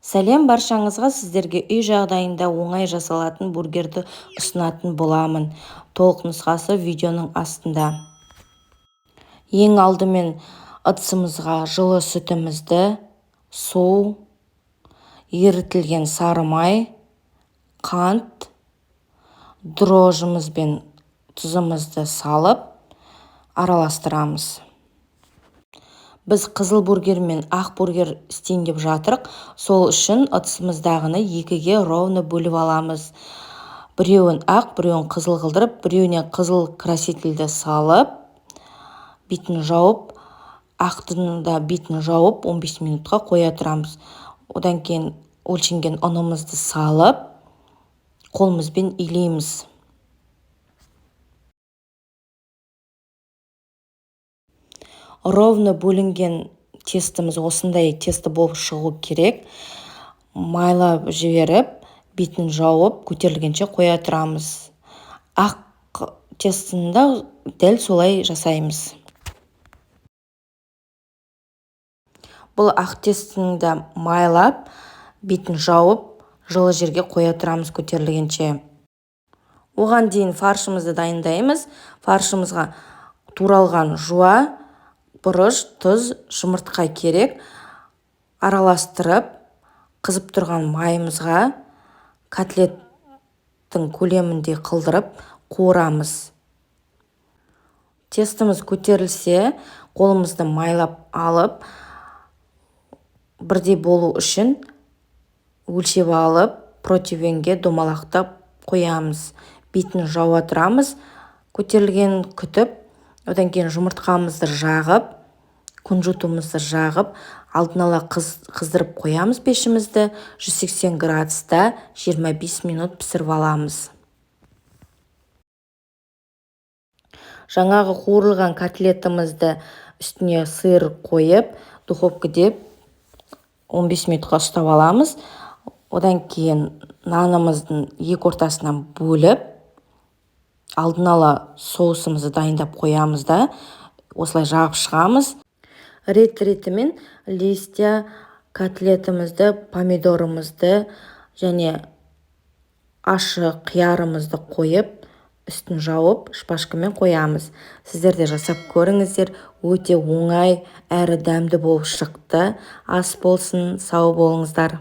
Сәлем баршаңызға, сіздерге үй жағдайында оңай жасалатын бургерді ұсынатын боламын. Толық нұсқасы видеоның астында. Ең алдымен ыдысымызға жылы сүтімізді, су, ерітілген сары май, қант, дрожжымыз бен тұзымызды салып араластырамыз. Біз қызыл бургер мен ақ бургер істейін деп жатырық. Сол үшін ыдысымыздағыны екіге ровно бөліп аламыз. Біреуін ақ, біреуін қызыл қылдырып, біреуіне қызыл красительді салып, бетін жауып, ақтың да бетін жауып 15 минутқа қоя тұрамыз. Одан кейін өлшенген ұнымызды салып, қолымызбен илейміз. Ровно бөлінген тестіміз осындай тесті болып шығу керек. Майлап жіберіп, бетін жауып, көтерілгенше қоя тұрамыз. Ақ тестінде дәл солай жасаймыз. Бұл ақ тестінде майлап, бетін жауып, жылы жерге қоя тұрамыз көтерілгенше. Оған дейін фаршымызды дайындаймыз. Фаршымызға туралған жуа, бұрыш, тұз, жұмыртқа керек. Араластырып, қызып тұрған майымызға котлеттің көлемінде қылдырып қуырамыз. Тестіміз көтерілсе, қолымызды майлап алып, бірдей болу үшін өлшеп алып, противенге домалақтап қоямыз. Бетін жауа тұрамыз, көтерілген күтіп, одан кейін жұмыртқамызды жағып, күнжутымызды жағып, алдын ала қыздырып қоямыз пешімізді. 180 градуста 25 минут пісіріп аламыз. Жаңағы қуырылған котлетімізді үстіне сыр қойып, духовкада 15 минутқа ұстап аламыз. Одан кейін нанымыздың екі ортасынан бөліп, алдын ала соусымызды дайындап қоямыз да, осылай жағып шығамыз. Рет-ретімен листья, котлетімізді, помидорымызды және ашы қиярымызды қойып, үстін жауып, шпажкамен қоямыз. Сіздер де жасап көріңіздер, өте оңай әрі дәмді болып шықты. Ас болсын, сау болыңыздар.